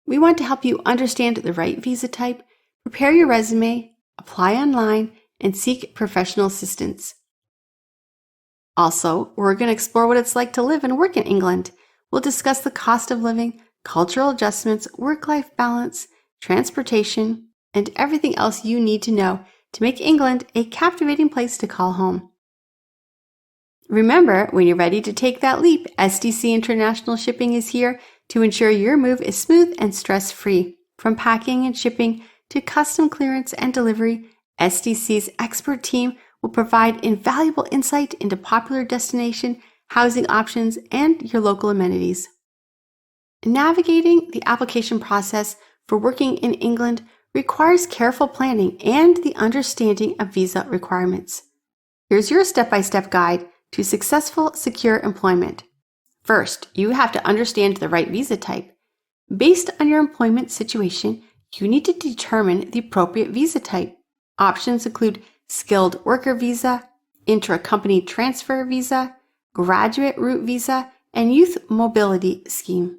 We want to help you understand the right visa type, prepare your resume, apply online, and seek professional assistance. Also, we're going to explore what it's like to live and work in England. We'll discuss the cost of living, cultural adjustments, work-life balance, transportation, and everything else you need to know to make England a captivating place to call home. Remember, when you're ready to take that leap, SDC International Shipping is here to ensure your move is smooth and stress-free. From packing and shipping to custom clearance and delivery, SDC's expert team will provide invaluable insight into popular destination, housing options, and your local amenities. Navigating the application process for working in England requires careful planning and the understanding of visa requirements. Here's your step-by-step guide to successful, secure employment. First, you have to understand the right visa type. Based on your employment situation, you need to determine the appropriate visa type. Options include skilled worker visa, intra-company transfer visa, graduate route visa, and youth mobility scheme.